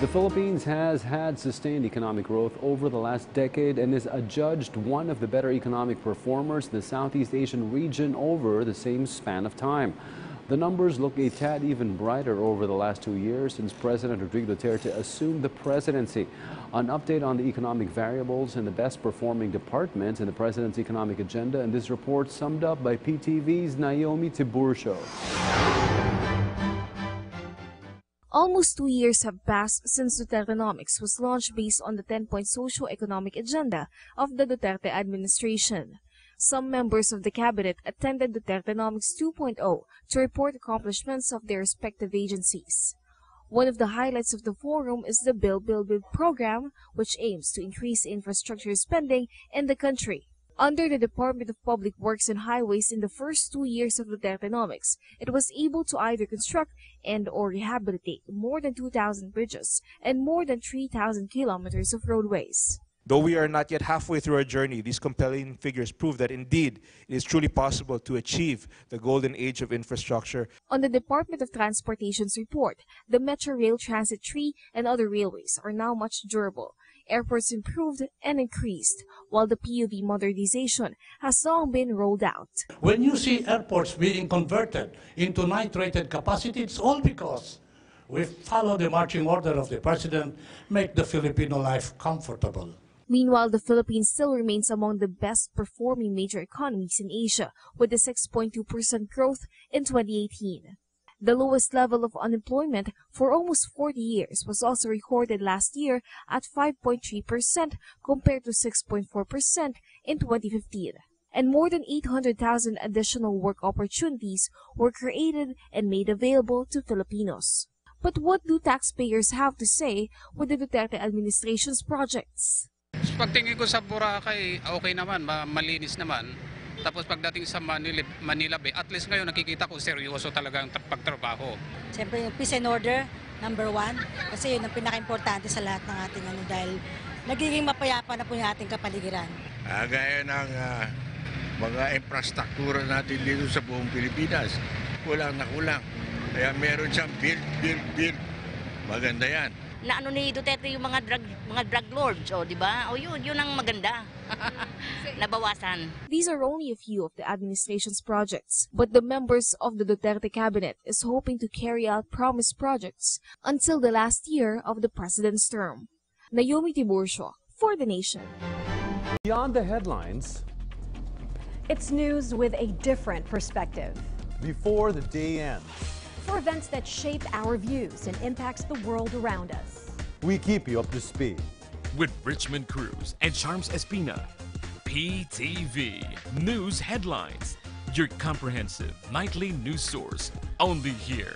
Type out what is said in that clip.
The Philippines has had sustained economic growth over the last decade and is adjudged one of the better economic performers in the Southeast Asian region over the same span of time. The numbers look a tad even brighter over the last 2 years since President Rodrigo Duterte assumed the presidency. An update on the economic variables and the best performing departments in the president's economic agenda, and this report summed up by PTV's Naomi Tiburcio. Almost 2 years have passed since Dutertenomics was launched based on the 10-point socio-economic agenda of the Duterte administration. Some members of the cabinet attended Dutertenomics 2.0 to report accomplishments of their respective agencies. One of the highlights of the forum is the Build program, which aims to increase infrastructure spending in the country. Under the Department of Public Works and Highways in the first 2 years of Dutertenomics, it was able to either construct and/or rehabilitate more than 2,000 bridges and more than 3,000 kilometers of roadways. Though we are not yet halfway through our journey, these compelling figures prove that indeed it is truly possible to achieve the golden age of infrastructure. On the Department of Transportation's report, the Metro Rail Transit 3 and other railways are now much durable. Airports improved and increased, while the PUV modernization has long been rolled out. When you see airports being converted into night-rated capacity, it's all because we follow the marching order of the President, make the Filipino life comfortable. Meanwhile, the Philippines still remains among the best-performing major economies in Asia, with a 6.2% growth in 2018. The lowest level of unemployment for almost 40 years was also recorded last year at 5.3% compared to 6.4% in 2015. And more than 800,000 additional work opportunities were created and made available to Filipinos. But what do taxpayers have to say with the Duterte administration's projects? Pagtingin ko sa Boracay, okay naman, malinis naman. Tapos pagdating sa Manila Bay, at least ngayon nakikita ko seryoso talaga ang pagtrabaho. Siyempre yung peace and order, number 1. Kasi yun ang pinaka-importante sa lahat ng ating dahil nagiging mapayapa na po yung ating kapaligiran. Gaya ng mga infrastruktura natin dito sa buong Pilipinas, kulang na kulang. Kaya meron siyang build. Maganda yan. Na ni Duterte yung mga drug lords, di ba? Yun ang maganda. Nabawasan. These are only a few of the administration's projects, but the members of the Duterte cabinet is hoping to carry out promised projects until the last year of the president's term. Naomi Tiburcio for The Nation. Beyond the headlines, it's news with a different perspective. Before the day ends, for events that shape our views and impacts the world around us. we keep you up to speed. With Richmond Cruz and Charms Espina, PTV News Headlines, your comprehensive nightly news source, only here.